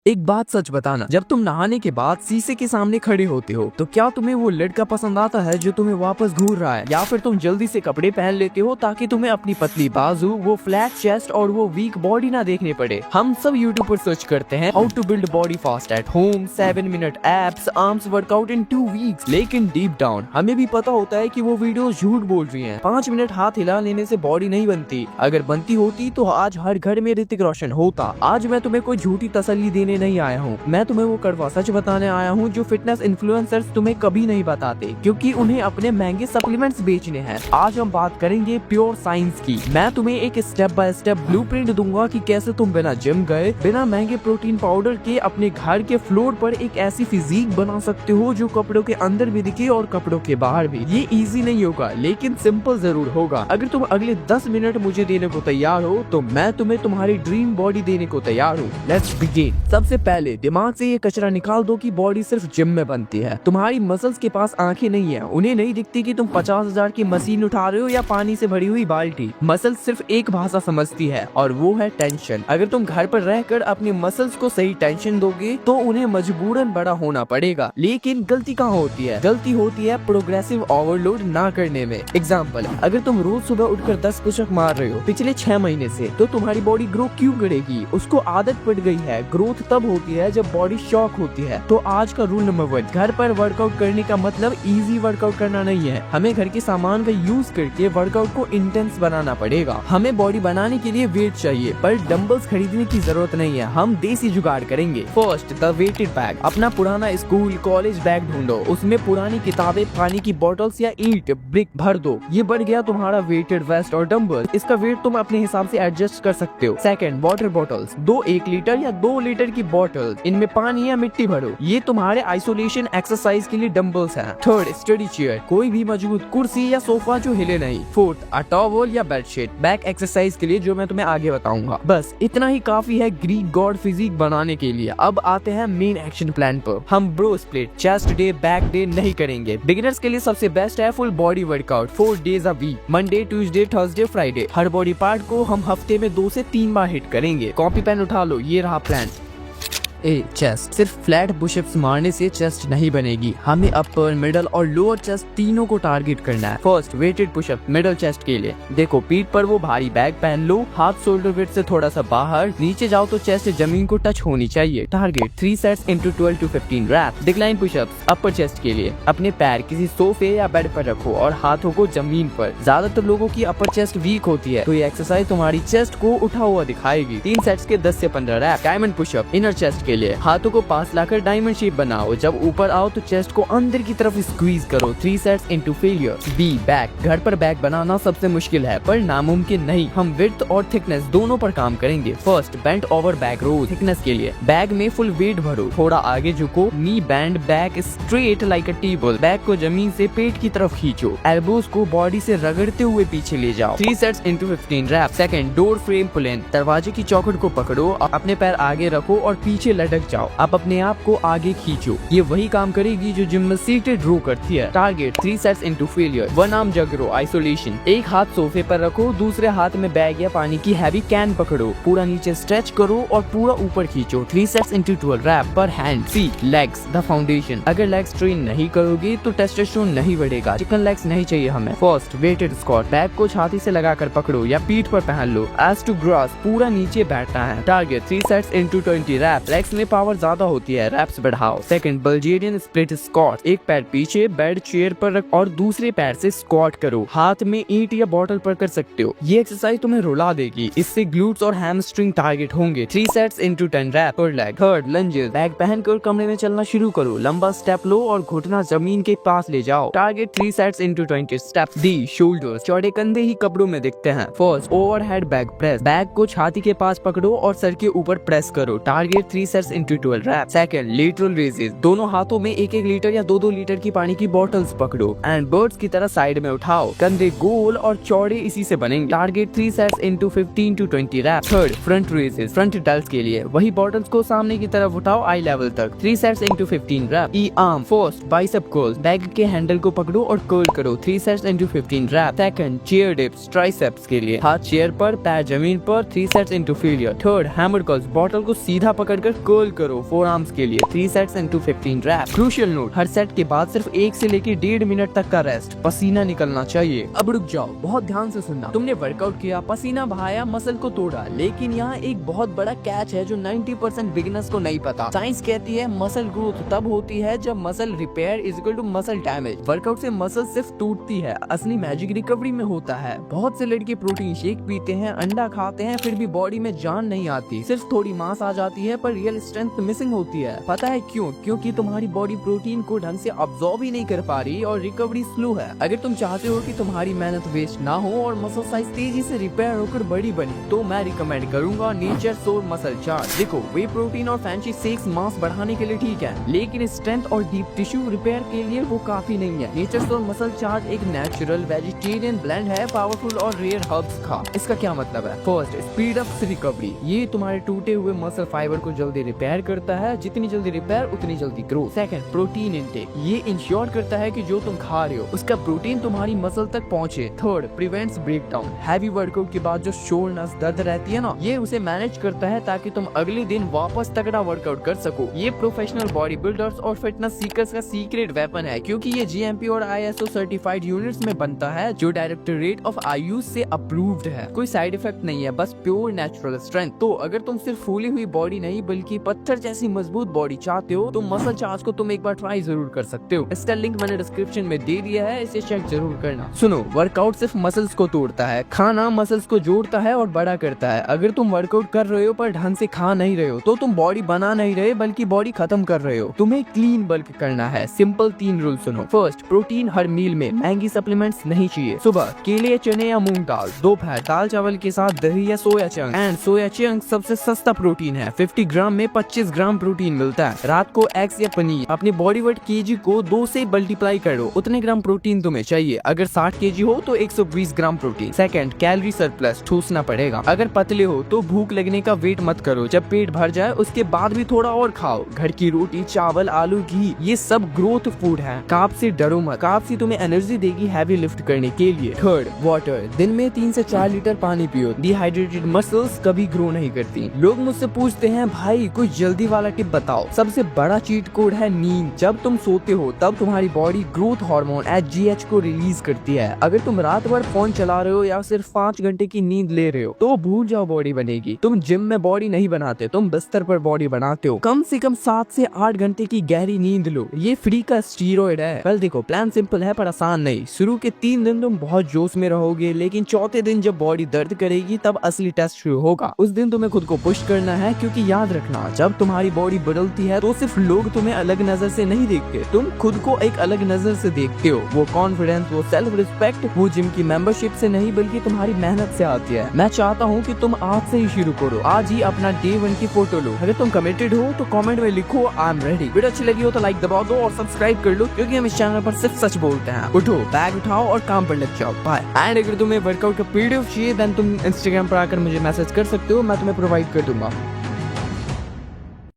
एक बात सच बताना, जब तुम नहाने के बाद शीशे के सामने खड़े होते हो तो क्या तुम्हें वो लड़का पसंद आता है जो तुम्हें वापस घूर रहा है, या फिर तुम जल्दी से कपड़े पहन लेते हो ताकि तुम्हें अपनी पतली बाजू, वो फ्लैट चेस्ट और वो वीक बॉडी ना देखने पड़े। हम सब यूट्यूब पर सर्च करते हैं how to build body fast at home, 7 minute abs, arms workout in 2 weeks. लेकिन डीप डाउन हमें भी पता होता है कि वो वीडियो झूठ बोल रही है। 5 मिनट हाथ हिला लेने से बॉडी नहीं बनती। अगर बनती होती तो आज हर घर में ऋतिक रोशन होता। आज मैं तुम्हें कोई झूठी तसल्ली देने नहीं आया हूँ, मैं तुम्हें वो कड़वा सच बताने आया हूँ जो फिटनेस इन्फ्लुएंसर्स तुम्हें कभी नहीं बताते, क्योंकि उन्हें अपने महंगे सप्लीमेंट्स बेचने हैं। आज हम बात करेंगे प्योर साइंस की। मैं तुम्हें एक स्टेप बाय स्टेप ब्लूप्रिंट दूंगा कि कैसे तुम बिना जिम गए, बिना महंगे प्रोटीन पाउडर के अपने घर के फ्लोर पर एक ऐसी फिजिक बना सकते हो जो कपड़ों के अंदर भी दिखे और कपड़ों के बाहर भी। ये इजी नहीं होगा लेकिन सिंपल जरूर होगा। अगर तुम अगले 10 मिनट मुझे देने को तैयार हो तो मैं तुम्हें तुम्हारी ड्रीम बॉडी देने को तैयार हूँ। Let's begin. सबसे पहले दिमाग से ये कचरा निकाल दो कि बॉडी सिर्फ जिम में बनती है। तुम्हारी मसल्स के पास आंखें नहीं है, उन्हें नहीं दिखती कि तुम 50,000 की मशीन उठा रहे हो या पानी से भरी हुई बाल्टी। मसल्स सिर्फ एक भाषा समझती है और वो है टेंशन। अगर तुम घर पर रहकर अपने मसल्स को सही टेंशन दोगे तो उन्हें मजबूरन बड़ा होना पड़ेगा। लेकिन गलती कहाँ होती है? गलती होती है प्रोग्रेसिव ओवरलोड ना करने में। एग्जाम्पल, अगर तुम रोज सुबह उठकर 10 पुशअप मार रहे हो पिछले 6 महीने से, तो तुम्हारी बॉडी ग्रो क्यों करेगी? उसको आदत पड़ गई है। ग्रोथ तब होती है जब बॉडी शॉक होती है। तो आज का रूल नंबर 1, घर पर वर्कआउट करने का मतलब इजी वर्कआउट करना नहीं है। हमें घर के सामान का यूज करके वर्कआउट को इंटेंस बनाना पड़ेगा। हमें बॉडी बनाने के लिए वेट चाहिए पर डंबल्स खरीदने की जरूरत नहीं है। हम देसी जुगाड़ करेंगे। First, the weighted bag. अपना पुराना स्कूल कॉलेज बैग ढूंढो, उसमें पुरानी किताबें, पानी की बोतल्स या ईंट ब्रिक भर दो। ये बढ़ गया तुम्हारा वेटेड वेस्ट और डंबल। इसका वेट तुम अपने हिसाब से एडजस्ट कर सकते हो। Second, water bottles. 2 1 लीटर या 2 लीटर की बॉटल, इनमें पानी या मिट्टी भरो। ये तुम्हारे आइसोलेशन एक्सरसाइज के लिए डंबल्स हैं। Third, study chair. कोई भी मजबूत कुर्सी या सोफा जो हिले नहीं। फोर्थ, अ टॉवल या बेडशीट, बैक एक्सरसाइज के लिए जो मैं तुम्हें आगे बताऊंगा। बस इतना ही काफी है ग्रीक गॉड फिजिक बनाने के लिए। अब आते हैं मेन एक्शन प्लान पर। हम bro split, chest day, back day नहीं करेंगे। बिगिनर्स के लिए सबसे बेस्ट है full body workout 4 days a week, Monday Tuesday Thursday Friday. हर बॉडी पार्ट को हम हफ्ते में 2 से 3 बार हिट करेंगे। कॉपी पेन उठा लो, ये रहा प्लान। चेस्ट। सिर्फ फ्लैट पुशअप्स मारने से चेस्ट नहीं बनेगी। हमें अपर, मिडल और लोअर चेस्ट तीनों को टारगेट करना है। First, weighted pushup middle chest के लिए। देखो, पीठ पर वो भारी बैग पहन लो, हाथ शोल्डर विड्थ से थोड़ा सा बाहर, नीचे जाओ तो चेस्ट जमीन को टच होनी चाहिए। Target 3 sets into 12 to 15 reps. Decline pushups upper chest के लिए। अपने पैर किसी सोफे या बेड पर रखो और हाथों को जमीन पर। ज्यादातर लोगों की अपर चेस्ट वीक होती है तो ये एक्सरसाइज तुम्हारी चेस्ट को उठा हुआ दिखाएगी। 3 सेट्स के 10 से 15 rep. Diamond pushup inner chest के लिए। हाथों को पास लाकर डायमंड शेप बनाओ। जब ऊपर आओ तो चेस्ट को अंदर की तरफ स्क्वीज करो। 3 sets into failure. B, back. घर पर बैक बनाना सबसे मुश्किल है पर नामुमकिन नहीं। हम विड्थ और थिकनेस दोनों पर काम करेंगे। फर्स्ट, बेंट ओवर बैक रोज। थिकनेस के लिए बैग में फुल वेट भरो, थोड़ा आगे झुको, knee bend back straight like a table. Bag को जमीन से पेट की तरफ खींचो, एल्बोज को बॉडी से रगड़ते हुए पीछे ले जाओ। 3 sets into 15 rep. Second, door frame pull in. दरवाजे की चौखट को पकड़ो, अपने पैर आगे रखो और पीछे लटक जाओ। अब अपने आप को आगे खींचो। ये वही काम करेगी जो जिम में सीटेड रो करती है। Target 3 sets into failure. 1 arm jug row isolation. एक हाथ सोफे पर रखो, दूसरे हाथ में बैग या पानी की हैवी कैन पकड़ो। पूरा नीचे स्ट्रेच करो और पूरा ऊपर खींचो। 3 sets into 12 rep per hand. C, legs the foundation. अगर लेग्स ट्रेन नहीं करोगे तो टेस्टोस्टेरोन नहीं बढ़ेगा। चिकन लेग्स नहीं चाहिए हमें। First, weighted squat. बैग को छाती से लगाकर पकड़ो या पीठ पर पहन लो। एज टू ग्रास, पूरा नीचे बैठना है। Target 3 sets into 20 rep. Legs में पावर ज्यादा होती है, रैप्स बढ़ाओ। Second, Bulgarian split squat. एक पैर पीछे बेड चेयर पर रख और दूसरे पैर से स्क्वाट करो। हाथ में ईंट या बोतल पर कर सकते हो। ये एक्सरसाइज तुम्हें रुला देगी। इससे ग्लूट्स और हैमस्ट्रिंग टारगेट होंगे। 3 सेट्स इनटू 10 रैप पर लेग। Third, lunges. बैग पहनकर कमरे में चलना शुरू करो। लंबा स्टेप लो और घुटना जमीन के पास ले जाओ। Target 3 sets into 20 steps. D, shoulders. चौड़े कंधे ही कपड़ों में दिखते हैं। First, overhead bag press. Bag को छाती के पास पकड़ो और सर के ऊपर प्रेस करो। Target 3 sets into 12 rep. Second, lateral raises. दोनों हाथों में 1-1 लीटर या 2-2 लीटर की पानी की बोतल्स पकड़ो एंड बर्ड्स की तरह साइड में उठाओ। कंधे गोल और चौड़े इसी से बनेंगे। Target 3 sets into 15 to 20 rep. Third, front raises. Front delts के लिए वही बोतल्स को सामने की तरफ उठाओ आई लेवल तक। 3 सेट्स इनटू 15 रैप। ई arm. First, bicep curls. Bag के हैंडल को पकड़ो और कर्ल करो। 3 sets into 15 rep. Second, chair dips. Triceps के लिए हाथ चेयर पर, पैर जमीन पर। 3 sets into failure. Third, hammer curls. बोतल को सीधा पकड़कर कर्ल करो फोर आर्म्स के लिए 3 sets and 215 rep. Crucial note, हर सेट के बाद सिर्फ 1 से लेकर 1.5 मिनट तक का रेस्ट, पसीना निकलना चाहिए। अब रुक जाओ, बहुत ध्यान से सुनना। तुमने वर्कआउट किया, पसीना बहाया, मसल को तोड़ा, लेकिन यहाँ एक बहुत बड़ा कैच है जो 90% बिगिनर्स को नहीं पता। साइंस कहती है मसल ग्रोथ तब होती है जब muscle repair is equal to muscle damage. Workout से मसल सिर्फ टूटती है, असली मैजिक रिकवरी में होता है। बहुत से लड़के प्रोटीन शेक पीते हैं, अंडा खाते हैं, फिर भी बॉडी में जान नहीं आती, सिर्फ थोड़ी मांस आ जाती है पर रियल स्ट्रेंथ मिसिंग होती है। पता है क्यों? क्योंकि तुम्हारी बॉडी प्रोटीन को ढंग से अब्सॉर्ब ही नहीं कर पा रही और रिकवरी स्लो है। अगर तुम चाहते हो कि तुम्हारी मेहनत वेस्ट ना हो और मसल साइज तेजी से रिपेयर होकर बड़ी बने, तो मैं रिकमेंड करूंगा नेचर सोर मसल चार्ज। देखो, वे प्रोटीन और फैंसी शेक्स मांस बढ़ाने के लिए ठीक है, लेकिन स्ट्रेंथ और डीप टिश्यू रिपेयर के लिए वो काफी नहीं है। नेचर सोर मसल चार्ज एक नेचुरल वेजिटेरियन ब्लेंड है, पावरफुल और रेयर हर्ब्स का। इसका क्या मतलब है? First, speed up recovery. ये तुम्हारे टूटे हुए मसल फाइबर को जल्दी रिपेयर करता है, जितनी जल्दी रिपेयर उतनी जल्दी ग्रोथ। Second, protein intake. ये इंश्योर करता है कि जो तुम खा रहे हो उसका प्रोटीन तुम्हारी मसल तक पहुंचे। Third, prevents breakdown. Heavy workout के बाद जो शोल्डर दर्द रहती है ना, ये उसे मैनेज करता है ताकि तुम अगले दिन वापस तगड़ा वर्कआउट कर सको। ये प्रोफेशनल बॉडी बिल्डर्स और फिटनेस सीकर्स का सीक्रेट वेपन है, क्योंकि ये GMP और ISO सर्टिफाइड यूनिट्स में बनता है, जो डायरेक्टोरेट ऑफ आयुष से अप्रूव्ड है। कोई साइड इफेक्ट नहीं है, बस प्योर नेचुरल स्ट्रेंथ। तो अगर तुम सिर्फ फूली हुई बॉडी नहीं बल्कि पत्थर जैसी मजबूत बॉडी चाहते हो, तो मसल चार्ज को तुम एक बार ट्राई जरूर कर सकते हो। इसका लिंक मैंने डिस्क्रिप्शन में दे दिया है, इसे चेक जरूर करना। सुनो, वर्कआउट सिर्फ मसल्स को तोड़ता है, खाना मसल्स को जोड़ता है और बड़ा करता है। अगर तुम वर्कआउट कर रहे हो पर ढंग से खा नहीं रहे हो, तो तुम बॉडी बना नहीं रहे बल्कि बॉडी खत्म कर रहे हो। तुम्हें क्लीन बल्क करना है। सिंपल 3 रूल सुनो। फर्स्ट, प्रोटीन हर मील में, महंगी सप्लीमेंट्स नहीं चाहिए। सुबह केले, चने या मूंग दाल। दोपहर दाल चावल के साथ दही या सोया चंक। एंड सोया चंक सबसे सस्ता प्रोटीन है, 50 ग्राम में 25 ग्राम प्रोटीन मिलता है। रात को एग्स या पनीर। अपने बॉडी वेट केजी को 2 से मल्टीप्लाई करो, उतने ग्राम प्रोटीन तुम्हें चाहिए। अगर 60 केजी हो तो 120 gram protein. Second, calorie surplus, ठूसना पड़ेगा। अगर पतले हो तो भूख लगने का वेट मत करो, जब पेट भर जाए उसके बाद भी थोड़ा और खाओ। घर की रोटी, चावल, आलू, घी, ये सब ग्रोथ फूड है। कार्ब से डरो मत, कार्ब से तुम्हें एनर्जी देगी हैवी लिफ्ट करने के लिए। Third, water. दिन में 3 से 4 लीटर पानी पियो। डिहाइड्रेटेड मसल्स कभी ग्रो नहीं करती। लोग मुझसे पूछते हैं, भाई कोई जल्दी वाला टिप बताओ। सबसे बड़ा चीट कोड है नींद। जब तुम सोते हो तब तुम्हारी बॉडी ग्रोथ हार्मोन HGH को रिलीज करती है। अगर तुम रात भर फोन चला रहे हो या सिर्फ 5 घंटे की नींद ले रहे हो, तो भूल जाओ बॉडी बनेगी। तुम जिम में बॉडी नहीं बनाते, तुम बिस्तर पर बॉडी बनाते हो। कम से कम 7 से 8 घंटे की गहरी नींद लो, ये फ्री का स्टीरॉइड है। कल देखो, प्लान सिंपल है पर आसान नहीं। शुरू के 3 दिन तुम बहुत जोश में रहोगे, लेकिन चौथे दिन जब बॉडी दर्द करेगी तब असली टेस्ट शुरू होगा। उस दिन तुम्हें खुद को पुश करना है, क्योंकि याद रखना, जब तुम्हारी बॉडी बदलती है तो सिर्फ लोग तुम्हें अलग नजर से नहीं देखते, तुम खुद को एक अलग नजर से देखते हो। वो कॉन्फिडेंस, वो सेल्फ रिस्पेक्ट, वो जिम की मेंबरशिप से नहीं बल्कि तुम्हारी मेहनत से आती है। मैं चाहता हूँ कि तुम आज से ही शुरू करो। आज ही अपना Day 1 की फोटो लो। अगर तुम कमिटेड हो तो कमेंट में लिखो आई एम रेडी। वीडियो अच्छी लगी हो तो लाइक दबा दो और सब्सक्राइब कर लो, क्योंकि हम इस चैनल पर सिर्फ सच बोलते हैं। उठो, बैग उठाओ और काम पर लग जाओ। बाय। एंड अगर तुम्हें वर्कआउट का PDF चाहिए देन तुम Instagram पर आकर मुझे मैसेज कर सकते हो, मैं तुम्हें प्रोवाइड कर दूंगा।